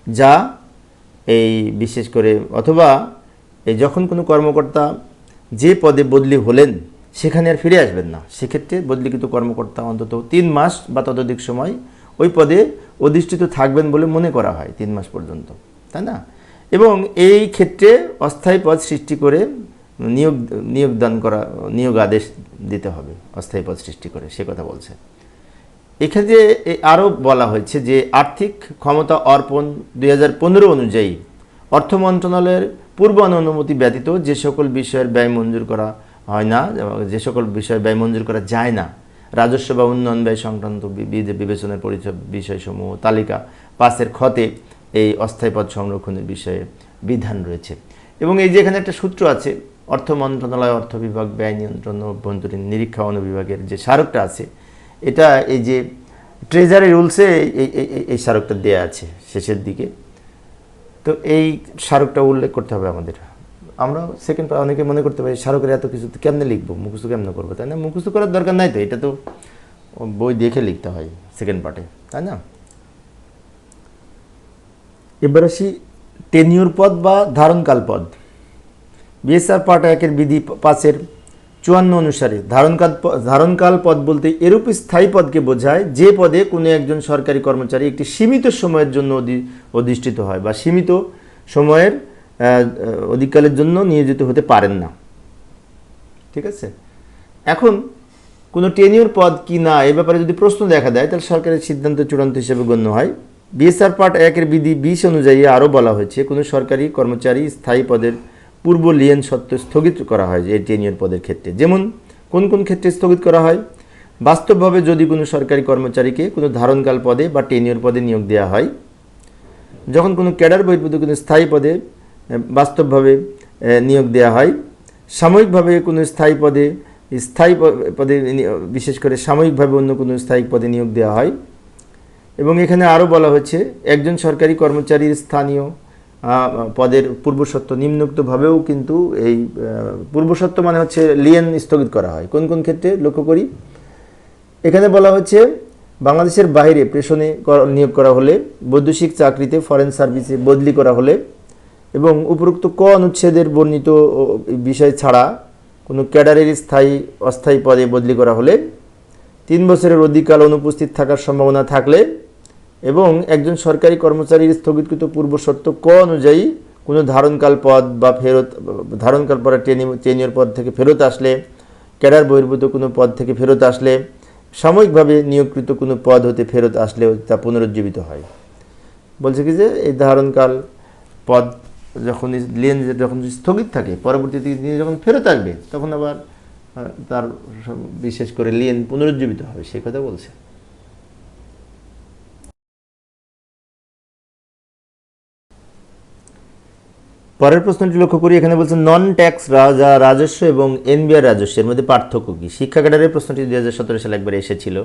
[SPEAKER 1] যা এই বিশেষ করে অথবা এই যখন কোনো কর্মকর্তা যে পদে বদলি হলেন সেখানে আর ফিরে আসবেন না, সেক্ষেত্রে বদলিকৃত কর্মকর্তা অন্তত 3 মাস বা ততোধিক সময় ওই পদে অধিষ্ঠিত থাকবেন বলে মনে করা হয় 3 মাস পর্যন্ত, তাই না? এবং এই ক্ষেত্রে অস্থায়ী পদ সৃষ্টি করে নিয়োগ আদেশ দিতে হবে, অস্থায়ী পদ সৃষ্টি করে, সে কথা বলছে। এখানে আরও বলা হয়েছে যে আর্থিক ক্ষমতা অর্পণ 2015 অনুযায়ী অর্থ মন্ত্রণালয়ের পূর্ব অনুমতি ব্যতীত যে সকল বিষয়ের ব্যয় মঞ্জুর করা হয় না, যে সকল বিষয়ে ব্যয় মঞ্জুর করা যায় না, রাজস্ব বা উন্নয়ন ব্যয় সংক্রান্ত বিবেচনার বিষয়সমূহ তালিকা 5-এর খতে এই অস্থায়ী পদ সংরক্ষণের বিষয়ে বিধান রয়েছে। এবং এই যে এখানে একটা সূত্র আছে, অর্থ মন্ত্রণালয়, অর্থ বিভাগ, ব্যয় নিয়ন্ত্রণ ও অভ্যন্তরীণ নিরীক্ষা অনুবিভাগের যে স্মারকটা আছে, এটা এই যে ট্রেজারি রুলসে এই স্মারকটা দেয়া আছে শেষের দিকে। তো এই স্মারকটা উল্লেখ করতে হবে আমাদের। আমরা সেকেন্ড অনেকে মনে করতে পারি স্মারকের এত কিছু কেমনে লিখবো, মুখস্থ কেমনে করবো, তাই না? মুখস্থ করার দরকার নাই তো, এটা তো বই দেখে লিখতে হয় সেকেন্ড পার্টে, তাই না? এবার আসি টেনিউর পদ বা ধারণকাল পদ। বিএসআর পার্ট 1-এর বিধি 5-এর 54 অনুসারে ধারণকাল পদ বলতে এরূপ স্থায়ী পদকে বোঝায় যে পদে কোনো একজন সরকারি কর্মচারী একটি সীমিত সময়ের জন্য অধিষ্ঠিত হয় বা সীমিত সময়ের অধিককালের জন্য নিয়োজিত হতে পারেন না। ঠিক আছে? এখন কোনো টেনিউর পদ কি না এ ব্যাপারে যদি প্রশ্ন দেখা দেয়, তাহলে সরকারের সিদ্ধান্ত চূড়ান্ত হিসেবে গণ্য হয়। বিএসআর পার্ট 1-এর বিধি 20 অনুযায়ী আরও বলা হয়েছে, কোনো সরকারি কর্মচারী স্থায়ী পদের পূর্ব লিয়েন সত্ত্বে স্থগিত করা হয় এই টেনিউর পদের ক্ষেত্রে। যেমন কোন কোন ক্ষেত্রে স্থগিত করা হয়? বাস্তবভাবে যদি কোনো সরকারি কর্মচারীকে কোনো ধারণকাল পদে বা টেনিউর পদে নিয়োগ দেওয়া হয়, যখন কোনো ক্যাডার বহির্ভূত কোনো স্থায়ী পদে বাস্তবভাবে নিয়োগ দেওয়া হয়, সাময়িকভাবে কোনো স্থায়ী পদে বিশেষ করে সাময়িকভাবে অন্য কোনো স্থায়ী পদে নিয়োগ দেওয়া হয়। এবং এখানে আরও বলা হচ্ছে, একজন সরকারি কর্মচারীর স্থানীয় পদের পূর্বশর্ত নিম্নোক্তভাবেও কিন্তু এই পূর্বশর্ত মানে হচ্ছে লিয়েন স্থগিত করা হয়। কোন কোন ক্ষেত্রে লক্ষ্য করি, এখানে বলা হচ্ছে বাংলাদেশের বাইরে প্রেষণে নিয়োগ করা হলে, বৈদেশিক চাকরিতে ফরেন সার্ভিসে বদলি করা হলে এবং উপরোক্ত ক অনুচ্ছেদের বর্ণিত বিষয় ছাড়া কোনো ক্যাডারের অস্থায়ী পদে বদলি করা হলে, 3 বছরের অধিককাল অনুপস্থিত থাকার সম্ভাবনা থাকলে এবং একজন সরকারি কর্মচারীর স্থগিতকৃত পূর্বশর্ত ক অনুযায়ী কোনো ধারণকাল পদ বা ধারণকাল পরে টেনিউর পদ থেকে ফেরত আসলে, ক্যাডার বহির্ভূত কোনো পদ থেকে ফেরত আসলে, সাময়িকভাবে নিয়োগকৃত কোনো পদ হতে ফেরত আসলেও তা পুনরুজ্জীবিত হয়। বলছে কি যে এই ধারণকাল পদ যখন স্থগিত থাকে, পরবর্তীতে তিনি যখন ফেরত আসবে তখন আবার তার বিশেষ করে লিয়েন পুনরুজ্জীবিত হবে, সেই কথা বলছে। পরের প্রশ্নটি লক্ষ্য করি, এখানে বলছে নন ট্যাক্স রাজস্ব এবং এনবিআর রাজস্বের মধ্যে পার্থক্য কি? শিক্ষা ক্যাডারের প্রশ্নটি 2017 সালে একবার এসেছিল।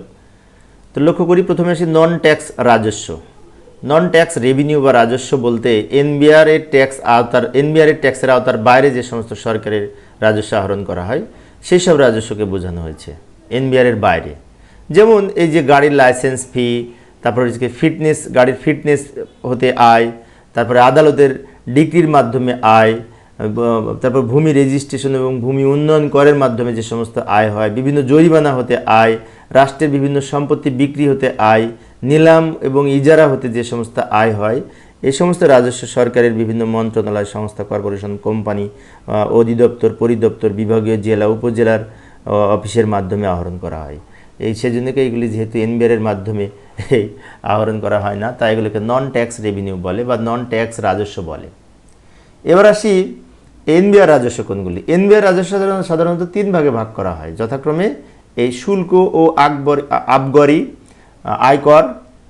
[SPEAKER 1] তো লক্ষ্য করি, প্রথমে আসি নন ট্যাক্স রাজস্ব। নন ট্যাক্স রেভিনিউ বা রাজস্ব বলতে এনবিআর এর ট্যাক্সের আওতার বাইরে যে সমস্ত সরকারের রাজস্ব আহরণ করা হয় সেই সব রাজস্বকে বোঝানো হয়েছে এনবিআর এর বাইরে। যেমন এই যে গাড়ির লাইসেন্স ফি, তারপর হচ্ছে গাড়ির ফিটনেস হতে আয়, তারপরে আদালতের ডিক্রির মাধ্যমে আয়, তারপর ভূমি রেজিস্ট্রেশন এবং ভূমি উন্নয়ন করের মাধ্যমে যে সমস্ত আয় হয়, বিভিন্ন জরিমানা হতে আয়, রাষ্ট্রের বিভিন্ন সম্পত্তি বিক্রি হতে আয়, নিলাম এবং ইজারা হতে যে সমস্ত আয় হয়, এই সমস্ত রাজস্ব সরকারের বিভিন্ন মন্ত্রণালয়, সংস্থা, কর্পোরেশন, কোম্পানি, অধিদপ্তর, পরিদপ্তর, বিভাগীয়, জেলা, উপজেলার অফিসের মাধ্যমে আহরণ করা হয়। সেজন্যকে এইগুলি যেহেতু এনবিআর এর মাধ্যমে আহরণ করা হয় না, তাই এগুলোকে নন ট্যাক্স রেভিনিউ বলে বা নন ট্যাক্স রাজস্ব বলে। এবার আসি এনবিআর রাজস্ব কোনগুলি। এনবিআর রাজস্ব সাধারণত 3 ভাগে ভাগ করা হয়, যথাক্রমে এই শুল্ক ও আবগারি, আয়কর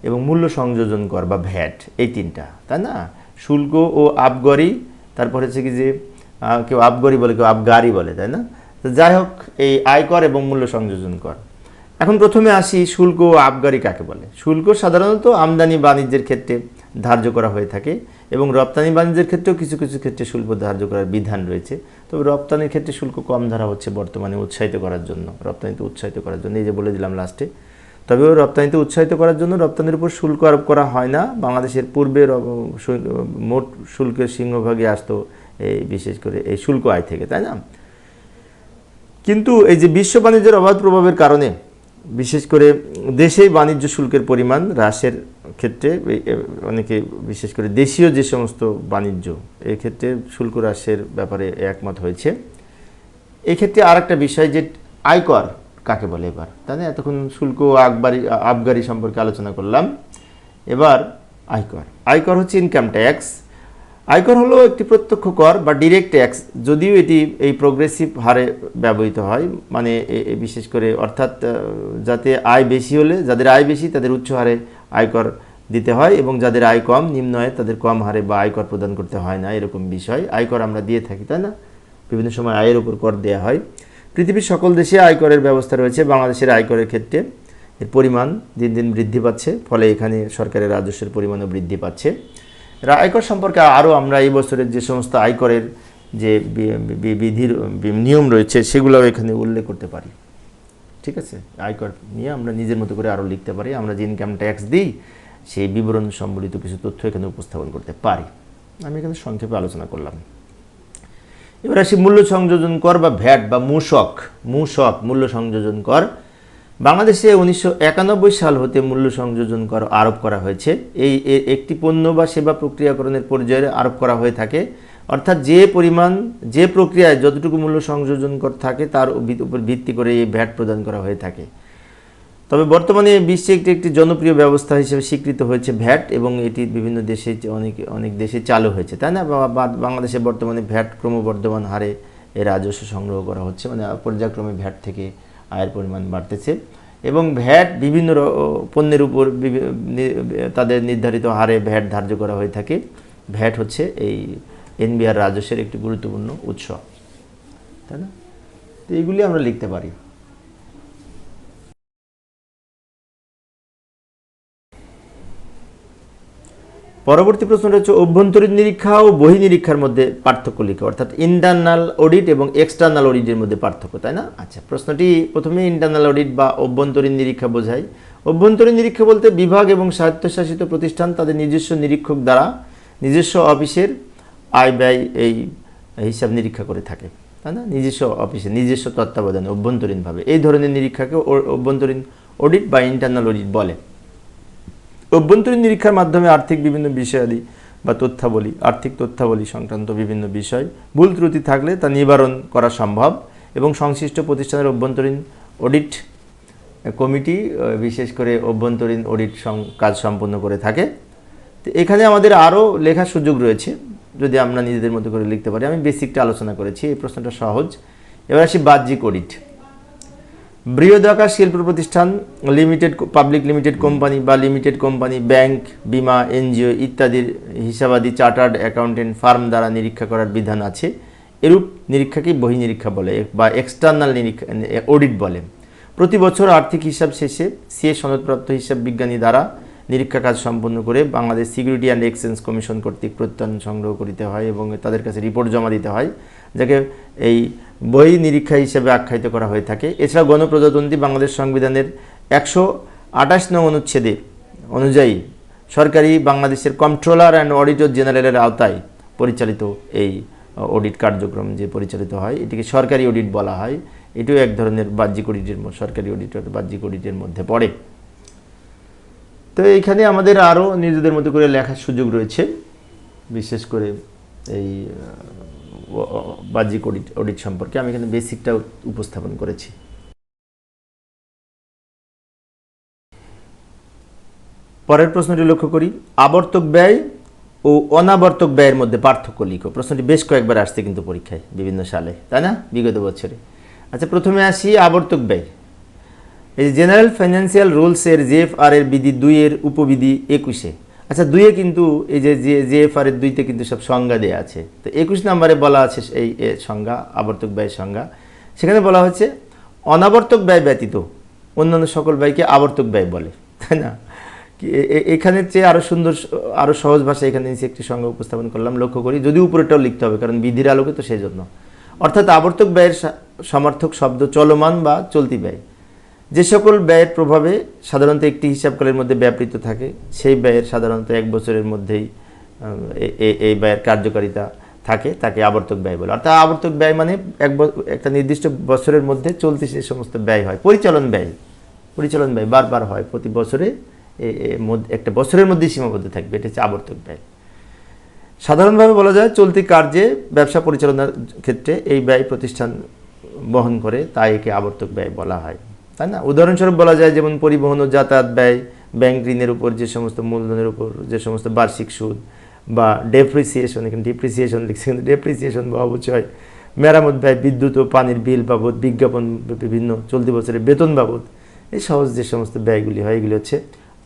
[SPEAKER 1] এবং মূল্য সংযোজন কর বা ভ্যাট, এই 3টা, তাই না? শুল্ক ও আবগারি, তারপর হচ্ছে কি যে কেউ আবগারি বলে, কেউ আবগারি বলে, তাই না? তো যাই হোক, এই আয়কর এবং মূল্য সংযোজন কর। এখন প্রথমে আসি শুল্ক ও আবগারি কাকে বলে। শুল্ক সাধারণত আমদানি বাণিজ্যের ক্ষেত্রে ধার্য করা হয়ে থাকে এবং রপ্তানি বাণিজ্যের ক্ষেত্রেও কিছু কিছু ক্ষেত্রে শুল্ক ধার্য করার বিধান রয়েছে। তবে রপ্তানির ক্ষেত্রে শুল্ক কম ধরা হচ্ছে বর্তমানে, রপ্তানিতে উৎসাহিত করার জন্য, এই যে বলে দিলাম লাস্টে। তবেও রপ্তানিতে উৎসাহিত করার জন্য রপ্তানির উপর শুল্ক আরোপ করা হয় না। বাংলাদেশের পূর্বে মোট শুল্কের সিংহভাগে আসতো এই বিশেষ করে এই শুল্ক আয় থেকে, তাই না? কিন্তু এই যে বিশ্ব বাণিজ্যের অবাধ প্রভাবের কারণে বিশেষ করে দেশেই বাণিজ্য শুল্কের পরিমাণ হ্রাসের ক্ষেত্রে অনেকে বিশেষ করে দেশীয় যে সমস্ত বাণিজ্য এই ক্ষেত্রে শুল্ক হ্রাসের ব্যাপারে একমত হয়েছে। এক্ষেত্রে আর একটা বিষয় যে আয়কর কাকে বলে এবার, তাই না? এতক্ষণ শুল্ক আবগারি সম্পর্কে আলোচনা করলাম, এবার আয়কর। আয়কর হচ্ছে ইনকাম ট্যাক্স। আয়কর হলো একটি প্রত্যক্ষ কর বা ডিরেক্ট ট্যাক্স, যদিও এটি এই প্রোগ্রেসিভ হারে ব্যবহৃত হয়, মানে বিশেষ করে অর্থাৎ যাতে আয় বেশি হলে, যাদের আয় বেশি তাদের উচ্চ হারে আয়কর দিতে হয় এবং যাদের আয় কম, নিম্ন আয়, তাদের কম হারে বা আয়কর প্রদান করতে হয় না, এরকম বিষয়। আয়কর আমরা দিয়ে থাকি, তাই না? বিভিন্ন সময় আয়ের উপর কর দেওয়া হয়। পৃথিবীর সকল দেশে আয়করের ব্যবস্থা রয়েছে। বাংলাদেশের আয়করের ক্ষেত্রে এর পরিমাণ দিন দিন বৃদ্ধি পাচ্ছে, ফলে এখানে সরকারের রাজস্বের পরিমাণও বৃদ্ধি পাচ্ছে। আয়কর সম্পর্কে আরও আমরা এই বছরের যে সমস্ত আয়করের যে বিধির নিয়ম রয়েছে সেগুলোও এখানে উল্লেখ করতে পারি। ঠিক আছে, আয়কর নিয়ে আমরা নিজের মতো করে আরও লিখতে পারি। আমরা যে ইনকাম ট্যাক্স দিই সেই বিবরণ সম্বলিত কিছু তথ্য এখানে উপস্থাপন করতে পারি। আমি এখানে সংক্ষেপে আলোচনা করলাম। এবার আসি মূল্য সংযোজন কর বা ভ্যাট বা মূসক মূল্য সংযোজন কর। বাংলাদেশে 1991 সাল হতে মূল্য সংযোজন কর আরোপ করা হয়েছে। এই একটি পণ্য বা সেবা প্রক্রিয়াকরণের পর্যায়ে আরোপ করা হয়ে থাকে, অর্থাৎ যে প্রক্রিয়ায় যতটুকু মূল্য সংযোজন কর থাকে তার উপর ভিত্তি করে এই ভ্যাট প্রদান করা হয়ে থাকে। তবে বর্তমানে বিশ্বে একটি জনপ্রিয় ব্যবস্থা হিসেবে স্বীকৃত হয়েছে ভ্যাট, এবং এটি বিভিন্ন দেশে অনেক দেশে চালু হয়েছে, তাই না? বাংলাদেশে বর্তমানে ভ্যাট ক্রমবর্ধমান হারে এর রাজস্ব সংগ্রহ করা হচ্ছে, মানে পর্যায়ক্রমে ভ্যাট থেকে আয়ের পরিমাণ বাড়তেছে, এবং ভ্যাট বিভিন্ন পণ্যের উপর তাদের নির্ধারিত হারে ভ্যাট ধার্য করা হয়ে থাকে। ভ্যাট হচ্ছে এই এনবিআর রাজস্বের একটি গুরুত্বপূর্ণ উৎস, তাই না? তো এইগুলি আমরা লিখতে পারি। পরবর্তী প্রশ্নটা হচ্ছে অভ্যন্তরীণ নিরীক্ষা ও বহি নিরীক্ষার মধ্যে পার্থক্য লিখো, অর্থাৎ ইন্টারনাল অডিট এবং এক্সটার্নাল অডিটের মধ্যে পার্থক্য, তাই না? আচ্ছা, প্রশ্নটি প্রথমে ইন্টারনাল অডিট বা অভ্যন্তরীণ নিরীক্ষা বোঝায়। অভ্যন্তরীণ নিরীক্ষা বলতে বিভাগ এবং স্বায়ত্তশাসিত প্রতিষ্ঠান তাদের নিজস্ব নিরীক্ষক দ্বারা নিজস্ব অফিসের আয় ব্যয় এই হিসাব নিরীক্ষা করে থাকে, তাই না? নিজস্ব অফিসে নিজস্ব তত্ত্বাবধানে অভ্যন্তরীণভাবে এই ধরনের নিরীক্ষাকে অভ্যন্তরীণ অডিট বা ইন্টারনাল অডিট বলে। অভ্যন্তরীণ নিরীক্ষার মাধ্যমে আর্থিক বিভিন্ন বিষয়াদি বা আর্থিক তথ্যাবলী সংক্রান্ত বিভিন্ন বিষয় ভুল ত্রুটি থাকলে তা নিবারণ করা সম্ভব, এবং সংশ্লিষ্ট প্রতিষ্ঠানের অভ্যন্তরীণ অডিট কমিটি বিশেষ করে অভ্যন্তরীণ অডিট কাজ সম্পন্ন করে থাকে। তো এখানে আমাদের আরও লেখার সুযোগ রয়েছে, যদি আমরা নিজেদের মতো করে লিখতে পারি। আমি বেসিকটা আলোচনা করেছি, এই প্রশ্নটা সহজ। এবার আসি বাহ্যিক অডিট। বৃহদাকার শিল্প প্রতিষ্ঠান, পাবলিক লিমিটেড কোম্পানি বা লিমিটেড কোম্পানি, ব্যাংক, বিমা, এনজিও ইত্যাদির হিসাবাদি চার্টার্ড অ্যাকাউন্টেন্ট ফার্ম দ্বারা নিরীক্ষা করার বিধান আছে। এরূপ নিরীক্ষাকেই বহি নিরীক্ষা বলে বা এক্সটার্নাল অডিট বলে। প্রতি বছর আর্থিক হিসাব শেষে সিএ সনদপ্রাপ্ত হিসাব বিজ্ঞানী দ্বারা নিরীক্ষা কাজ সম্পন্ন করে Bangladesh security and exchange commission কর্তৃক প্রত্যয়ন সংগ্রহ করিতে হয় এবং তাদের কাছে রিপোর্ট জমা দিতে হয়, যাকে এই বহি নিরীক্ষা হিসেবে আখ্যায়িত করা হয়ে থাকে। এছাড়া গণপ্রজাতন্ত্রী বাংলাদেশ সংবিধানের 128 নং অনুচ্ছেদে অনুযায়ী সরকারি বাংলাদেশের কন্ট্রোলার অ্যান্ড অডিটর জেনারেলের আওতায় পরিচালিত এই অডিট কার্যক্রম যে পরিচালিত হয় এটিকে সরকারি অডিট বলা হয়। এটিও এক ধরনের বাহ্যিক অডিটের সরকারি অডিটর বাহ্যিক অডিটের মধ্যে পড়ে। তো এইখানে আমাদের আরও নিজেদের মতো করে লেখার সুযোগ রয়েছে, বিশেষ করে এই বাহ্যিক অডিট সম্পর্কে আমি এখানে বেসিকটা উপস্থাপন করেছি। পরের প্রশ্নটি লক্ষ্য করি, আবর্তক ব্যয় ও অনাবর্তক ব্যয়ের মধ্যে পার্থক্য লিখো। প্রশ্নটি বেশ কয়েকবার আসছে কিন্তু পরীক্ষায় বিভিন্ন সালে, তাই না, বিগত বছরে। আচ্ছা, প্রথমে আসি আবর্তক ব্যয়। এই জেনারেল ফাইন্যান্সিয়াল রুলস এর জেএফআর এর বিধি 2 এর উপবিধি 21-এ, আচ্ছা 2-এ কিন্তু এই যে জেএফআর এর 2-তে কিন্তু সব সংজ্ঞা দেওয়া আছে। তো 21 নম্বরে বলা আছে এই সংজ্ঞা, আবর্তক ব্যয়ের সংজ্ঞা। সেখানে বলা হচ্ছে অনাবর্তক ব্যয় ব্যতীত অন্যান্য সকল ব্যয়কে আবর্তক ব্যয় বলে, তাই না? এখানের চেয়ে আরও সুন্দর আরও সহজ ভাষায় এখানে নিচে একটি সংজ্ঞা উপস্থাপন করলাম, লক্ষ্য করি। যদি উপরেটাও লিখতে হবে কারণ বিধির আলোকে, তো সেই জন্য। অর্থাৎ আবর্তক ব্যয়ের সমার্থক শব্দ চলমান বা চলতি ব্যয়। যে সকল ব্যয়ের প্রভাবে সাধারণত একটি হিসাবকালের মধ্যে ব্যাপৃত থাকে সেই ব্যয়ের সাধারণত 1 বছরের মধ্যেই এই ব্যয়ের কার্যকারিতা থাকে, তাকে আবর্তক ব্যয় বলে। অর্থাৎ আবর্তক ব্যয় মানে একটা নির্দিষ্ট বছরের মধ্যে চলতি যে সমস্ত ব্যয় হয়, পরিচালন ব্যয়, পরিচালন ব্যয় বারবার হয়, প্রতি বছরে একটা বছরের মধ্যে সীমাবদ্ধ থাকবে, এটা হচ্ছে আবর্তক ব্যয়। সাধারণভাবে বলা যায় চলতি কার্যে ব্যবসা পরিচালনার ক্ষেত্রে এই ব্যয় প্রতিষ্ঠান বহন করে, তাই একে আবর্তক ব্যয় বলা হয়, তাই না? উদাহরণস্বরূপ বলা যায় যেমন পরিবহন ও যাতায়াত ব্যয়, ব্যাংক ঋণের উপর যে সমস্ত মূলধনের উপর যে সমস্ত বার্ষিক সুদ বা ডেপ্রিসিয়েশন, এখানে ডিপ্রিসিয়েশন লিখছে কিন্তু ডেপ্রিসিয়েশন বা অবচয়, মেরামত ব্যয়, বিদ্যুৎ ও পানির বিল বাবদ, বিজ্ঞাপন, বিভিন্ন চলতি বছরের বেতন বাবদ, এই সহজ যে সমস্ত ব্যয়গুলি হয় এগুলি হচ্ছে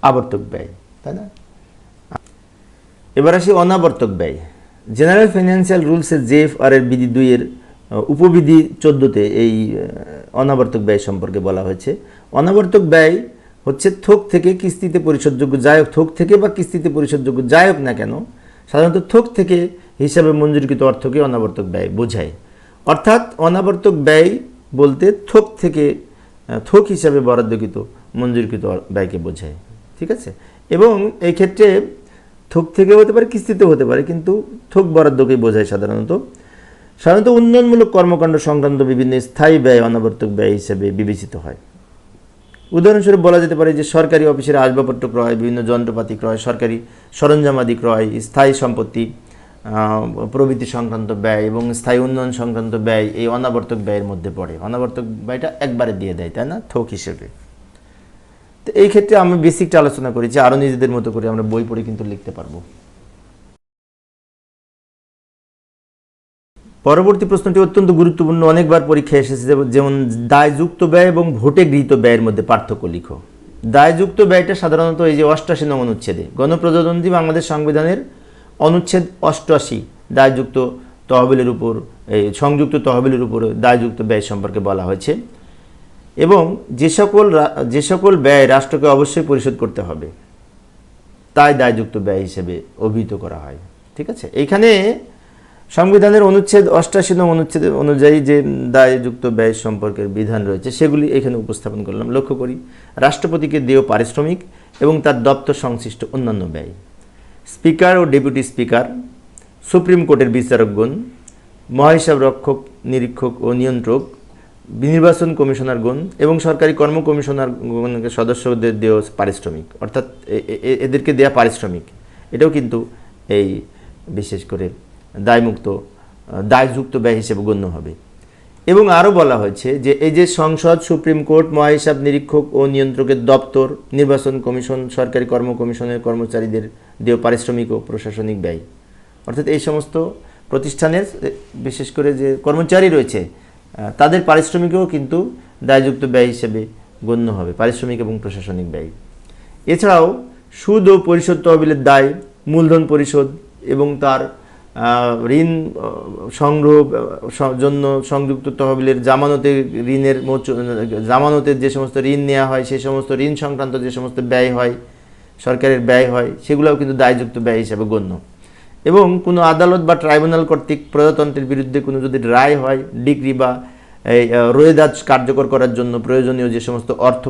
[SPEAKER 1] আবর্তক ব্যয়, তাই না? এবার আসি অনাবর্তক ব্যয়। জেনারেল ফাইন্যান্সিয়াল রুলসের জেএফআর এর বিধি 2 এর উপবিধি 14তে এই অনাবর্তক ব্যয় সম্পর্কে বলা হয়েছে। অনাবর্তক ব্যয় হচ্ছে থোক থেকে কিস্তিতে পরিশোধযোগ্য যাই হোক, থোক থেকে বা কিস্তিতে পরিশোধযোগ্য যাই হোক না কেন, সাধারণত থোক থেকে হিসাবে মঞ্জুরিকৃত অর্থকে অনাবর্তক ব্যয় বোঝায়। অর্থাৎ অনাবর্তক ব্যয় বলতে থোক থেকে, থোক হিসাবে বরাদ্দকৃত মঞ্জুরিকৃত ব্যয়কে বোঝায়, ঠিক আছে? এবং এই ক্ষেত্রে থোক থেকে হতে পারে, কিস্তিতে হতে পারে, কিন্তু থোক বরাদ্দকেই বোঝায় সাধারণত। উন্নয়নমূলক কর্মকাণ্ড সংক্রান্ত বিভিন্ন স্থায়ী ব্যয় অনাবর্তক ব্যয় হিসেবে বিবেচিত হয়। উদাহরণস্বরূপ বলা যেতে পারে যে সরকারি অফিসের আসবাবপত্র ক্রয়, বিভিন্ন যন্ত্রপাতি ক্রয়, সরকারি সরঞ্জামাদি ক্রয়, স্থায়ী সম্পত্তি প্রভৃতি সংক্রান্ত ব্যয় এবং স্থায়ী উন্নয়ন সংক্রান্ত ব্যয় এই অনাবর্তক ব্যয়ের মধ্যে পড়ে। অনাবর্তক ব্যয়টা একবারে দিয়ে দেয়, তাই না, থোক হিসেবে। তো এই ক্ষেত্রে আমি বেসিকটা আলোচনা করেছি, আরও নিজেদের মতো করে আমরা বই পড়ে কিন্তু লিখতে পারবো। পরবর্তী প্রশ্নটি অত্যন্ত গুরুত্বপূর্ণ, অনেকবার পরীক্ষায় এসেছে, যেমন দায়যুক্ত ব্যয় এবং ভোটে গৃহীত ব্যয়ের মধ্যে পার্থক্য লিখো। দায়যুক্ত ব্যয়টা সাধারণত এই যে 88 নং অনুচ্ছেদে, গণপ্রজাতন্ত্রী বাংলাদেশ সংবিধানের অনুচ্ছেদ 88 দায়যুক্ত তহবিলের উপর, এই সংযুক্ত তহবিলের উপর দায়যুক্ত ব্যয় সম্পর্কে বলা হয়েছে। এবং যে সকল ব্যয় রাষ্ট্রকে অবশ্যই পরিশোধ করতে হবে তাই দায়যুক্ত ব্যয় হিসেবে অভিহিত করা হয়, ঠিক আছে? এইখানে সংবিধানের অনুচ্ছেদ 88 নং অনুচ্ছেদ অনুযায়ী যে দায়যুক্ত ব্যয় সম্পর্কের বিধান রয়েছে সেগুলি এখানে উপস্থাপন করলাম। লক্ষ্য করি, রাষ্ট্রপতিকে দেয় পারিশ্রমিক এবং তার দপ্তর সংশ্লিষ্ট অন্যান্য ব্যয়, স্পিকার ও ডেপুটি স্পিকার, সুপ্রিম কোর্টের বিচারকগণ, মহাহিসাব রক্ষক, নিরীক্ষক ও নিয়ন্ত্রক, নির্বাচন কমিশনারগণ এবং সরকারি কর্ম কমিশনারগণকে সদস্যদের দেওয়া পারিশ্রমিক, অর্থাৎ এদেরকে দেয়া পারিশ্রমিক, এটাও কিন্তু এই বিশেষ করে দায়যুক্ত ব্যয় হিসেবে গণ্য হবে। এবং আরও বলা হয়েছে যে এই যে সংসদ, সুপ্রিম কোর্ট, মহাহিসাব নিরীক্ষক ও নিয়ন্ত্রকের দপ্তর, নির্বাচন কমিশন, সরকারি কর্ম কমিশনের কর্মচারীদের দেয় পারিশ্রমিক ও প্রশাসনিক ব্যয়, অর্থাৎ এই সমস্ত প্রতিষ্ঠানের বিশেষ করে যে কর্মচারী রয়েছে তাদের পারিশ্রমিকও কিন্তু দায়যুক্ত ব্যয় হিসেবে গণ্য হবে, পারিশ্রমিক এবং প্রশাসনিক ব্যয়। এছাড়াও সুদ ও পরিশোধ তহবিলের দায়, মূলধন পরিশোধ এবং তার ঋণ সংগ্রহ জন্য সংযুক্ত তহবিলের জামানতের যে সমস্ত ঋণ নেওয়া হয়, সেই সমস্ত ঋণ সংক্রান্ত যে সমস্ত ব্যয় হয়, সরকারের ব্যয় হয়, সেগুলোও কিন্তু দায়যুক্ত ব্যয় হিসেবে গণ্য। এবং কোনো আদালত বা ট্রাইব্যুনাল কর্তৃক প্রজাতন্ত্রের বিরুদ্ধে কোনো যদি রায় হয়, ডিক্রি বা রোয়েদাদ কার্যকর করার জন্য প্রয়োজনীয় যে সমস্ত অর্থ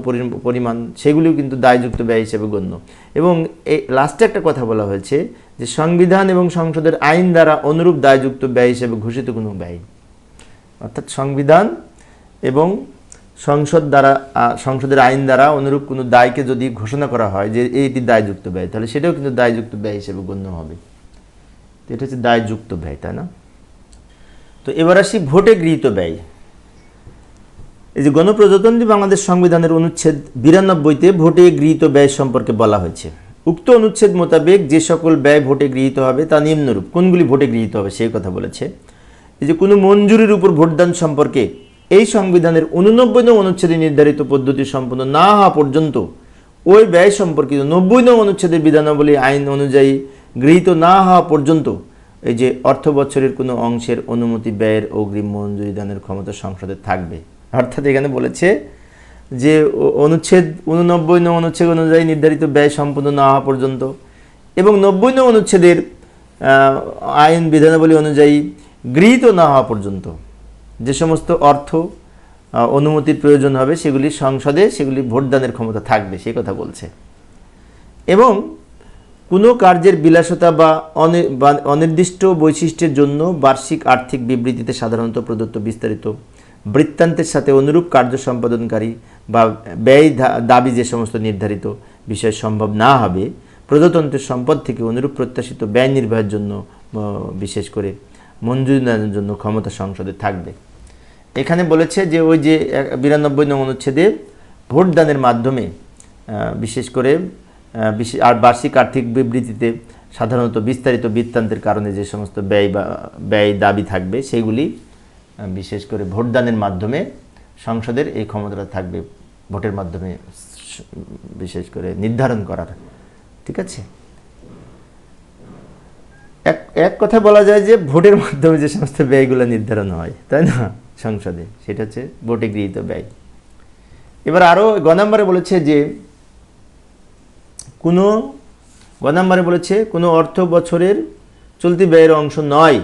[SPEAKER 1] পরিমাণ, সেগুলিও কিন্তু দায়যুক্ত ব্যয় হিসেবে গণ্য। এবং এই লাস্টে একটা কথা বলা হয়েছে যে সংবিধান এবং সংসদের আইন দ্বারা অনুরূপ দায়যুক্ত ব্যয় হিসেবে ঘোষিত কোনো ব্যয়, অর্থাৎ সংবিধান এবং সংসদের আইন দ্বারা অনুরূপ কোনো দায়কে যদি ঘোষণা করা হয় যে এইটি দায়যুক্ত ব্যয়, তাহলে সেটাও কিন্তু দায়যুক্ত ব্যয় হিসেবে গণ্য হবে। তো এটা হচ্ছে দায়যুক্ত ব্যয়, তাই না? তো এবার আসি ভোটে গৃহীত ব্যয়। এই যে গণপ্রজাতন্ত্রী বাংলাদেশ সংবিধানের অনুচ্ছেদ 92তে ভোটে গৃহীত ব্যয় সম্পর্কে বলা হয়েছে। উক্ত অনুচ্ছেদ মোতাবেক যে সকল ব্যয় ভোটে গৃহীত হবে তা নিম্নরূপ। কোনগুলি ভোটে গৃহীত হবে সেই কথা বলেছে। এই যে কোনো মঞ্জুরির উপর ভোটদান সম্পর্কে এই সংবিধানের 89 নং অনুচ্ছেদে নির্ধারিত পদ্ধতি সম্পন্ন না হওয়া পর্যন্ত ওই ব্যয় সম্পর্কিত 90 নং অনুচ্ছেদের বিধানাবলী আইন অনুযায়ী গৃহীত না হওয়া পর্যন্ত এই যে অর্থ বছরের কোনো অংশের অনুমতি ব্যয়ের অগ্রিম মঞ্জুরি দানের ক্ষমতা সংসদের থাকবে। অর্থাৎ এখানে বলেছে যে অনুচ্ছেদ 89 নং অনুচ্ছেদ অনুযায়ী নির্ধারিত ব্যয় সম্পন্ন না হওয়া পর্যন্ত এবং 90 নং অনুচ্ছেদের আইন বিধানাবলী অনুযায়ী গৃহীত না হওয়া পর্যন্ত যে সমস্ত অর্থ অনুমতির প্রয়োজন হবে সেগুলি সংসদে সেগুলি ভোটদানের ক্ষমতা থাকবে, সেই কথা বলছে। এবং কোনো কার্যের বিলাসিতা বা অনির্দিষ্ট বৈশিষ্ট্যের জন্য বার্ষিক আর্থিক বিবৃতিতে সাধারণত প্রদত্ত বিস্তারিত বৃত্তান্তের সাথে অনুরূপ কার্য সম্পাদনকারী বা ব্যয় দাবি যে সমস্ত নির্ধারিত বিষয় সম্ভব না হবে, প্রজাতন্ত্রের সম্পদ থেকে অনুরূপ প্রত্যাশিত ব্যয় নির্বাহের জন্য বিশেষ করে মঞ্জুরি দানের জন্য ক্ষমতা সংসদে থাকবে। এখানে বলেছে যে ওই যে 92 নং অনুচ্ছেদে ভোটদানের মাধ্যমে বিশেষ করে আর বার্ষিক আর্থিক বিবৃতিতে সাধারণত বিস্তারিত বৃত্তান্তের কারণে যে সমস্ত ব্যয় দাবি থাকবে সেগুলি বিশেষ করে ভোটদানের মাধ্যমে সংসদের এই ক্ষমতাটা থাকবে, ভোটের মাধ্যমে বিশেষ করে নির্ধারণ করার। ঠিক আছে, এক কথা বলা যায় যে ভোটের মাধ্যমে যে সমস্ত ব্যয়গুলো নির্ধারণ হয়, তাই না, সংসদে, সেটা হচ্ছে ভোটে গৃহীত ব্যয়। এবার আরও গ নম্বরে বলেছে যে কোনো অর্থ বছরের চলতি ব্যয়ের অংশ নয়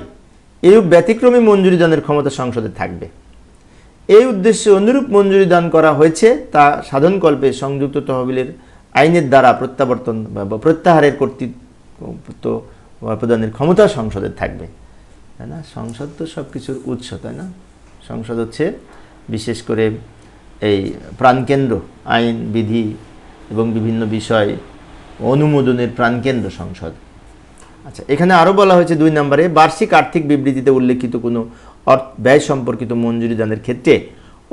[SPEAKER 1] এরূপ ব্যতিক্রমী মঞ্জুরি দানের ক্ষমতা সংসদে থাকবে। এই উদ্দেশ্যে অনুরূপ মঞ্জুরি দান করা হয়েছে তা সাধনকল্পে সংযুক্ত তহবিলের আইনের দ্বারা প্রত্যাবর্তন বা প্রত্যাহারের কর্তৃত্ব প্রদানের ক্ষমতা সংসদের থাকবে, তাই না। সংসদ তো সব কিছুর উৎস, তাই না। সংসদ হচ্ছে বিশেষ করে এই প্রাণকেন্দ্র, আইন বিধি এবং বিভিন্ন বিষয় অনুমোদনের প্রাণকেন্দ্র সংসদ। আচ্ছা, এখানে আরও বলা হয়েছে 2 নম্বরে, বার্ষিক আর্থিক বিবৃতিতে উল্লেখিত কোনো ব্যয় সম্পর্কিত মঞ্জুরি দানের ক্ষেত্রে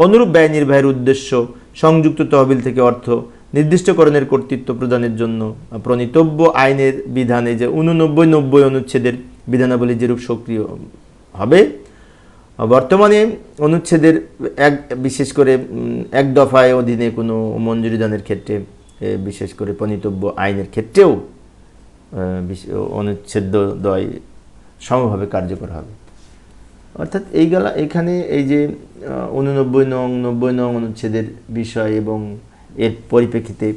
[SPEAKER 1] অনুরূপ ব্যয় নির্বাহের উদ্দেশ্য সংযুক্ত তহবিল থেকে অর্থ নির্দিষ্টকরণের কর্তৃত্ব প্রদানের জন্য প্রণীতব্য আইনের বিধানে যে 89-90 অনুচ্ছেদের বিধানাবলী যেরূপ সক্রিয় হবে, বর্তমানে অনুচ্ছেদের বিশেষ করে 1 দফায় অধীনে কোনো মঞ্জুরি দানের ক্ষেত্রে বিশেষ করে প্রণীতব্য আইনের ক্ষেত্রেও অনুচ্ছেদদ্বয় সমভাবে কার্যকর হবে। অর্থাৎ এখানে এই যে 89 নং 90 নং অনুচ্ছেদের বিষয় এবং এর পরিপ্রেক্ষিতে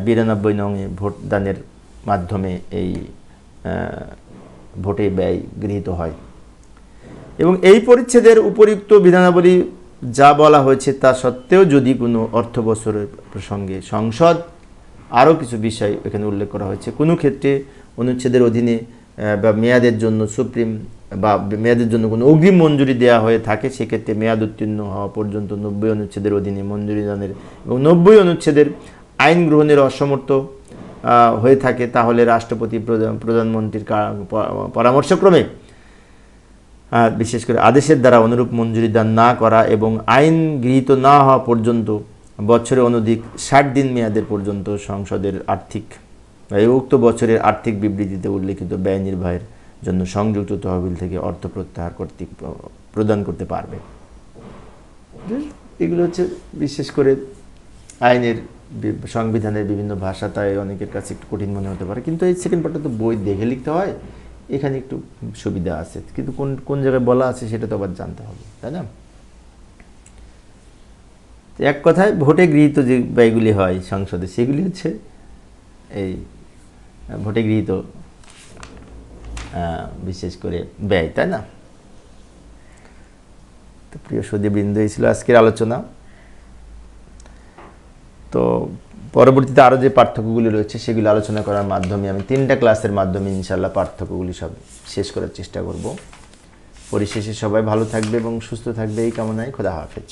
[SPEAKER 1] 92 নংয়ে ভোটদানের মাধ্যমে এই ভোটে ব্যয় গৃহীত হয়। এবং এই পরিচ্ছেদের উপরিউক্ত বিধানাবলী যা বলা হয়েছে তা সত্ত্বেও যদি কোনো অর্থ বছরের প্রসঙ্গে সংসদ আরও কিছু বিষয় এখানে উল্লেখ করা হয়েছে, কোনো ক্ষেত্রে অনুচ্ছেদের অধীনে বা মেয়াদের জন্য মেয়াদের জন্য কোনো অগ্রিম মঞ্জুরি দেওয়া হয়ে থাকে, সেক্ষেত্রে মেয়াদ উত্তীর্ণ হওয়া পর্যন্ত 90 অনুচ্ছেদের অধীনে মঞ্জুরি দানের এবং 90 অনুচ্ছেদের আইন গ্রহণের অসমর্থ হয়ে থাকে, তাহলে রাষ্ট্রপতি প্রধানমন্ত্রীর পরামর্শক্রমে বিশেষ করে আদেশের দ্বারা অনুরূপ মঞ্জুরি দান না করা এবং আইন গৃহীত না হওয়া পর্যন্ত বছরে অনধিক 60 দিন মেয়াদের পর্যন্ত সংসদের উক্ত বছরের আর্থিক বিবৃতিতে উল্লেখিত ব্যয় নির্বাহের জন্য সংযুক্ত তহবিল থেকে অর্থ প্রত্যাহার কর্তৃক প্রদান করতে পারবে। এগুলো হচ্ছে বিশেষ করে আইনের সংবিধানের বিভিন্ন ভাষা, তাই অনেকের কাছে একটু কঠিন মনে হতে পারে, কিন্তু এই সেকেন্ড পার্টটা তো বই দেখে লিখতে হয়, এখানে একটু সুবিধা আছে, কিন্তু কোন জায়গায় বলা আছে সেটা তো আবার জানতে হবে, তাই না। এক কথায় ভোটে গৃহীত যে ব্যয়গুলি হয় সংসদে সেগুলি হচ্ছে এই ভোটে গৃহীত বিশেষ করে ব্যয়, তাই না। তো প্রিয় সুধীবৃন্দ, এই ছিল আজকের আলোচনা। তো পরবর্তীতে আরও যে পার্থক্যগুলি রয়েছে সেগুলি আলোচনা করার মাধ্যমে আমি 3টা ক্লাসের মাধ্যমে ইনশাআল্লাহ পার্থক্যগুলি সব শেষ করার চেষ্টা করব। পরিশেষে সবাই ভালো থাকবে এবং সুস্থ থাকবে এই কামনায় খোদা হাফেজ।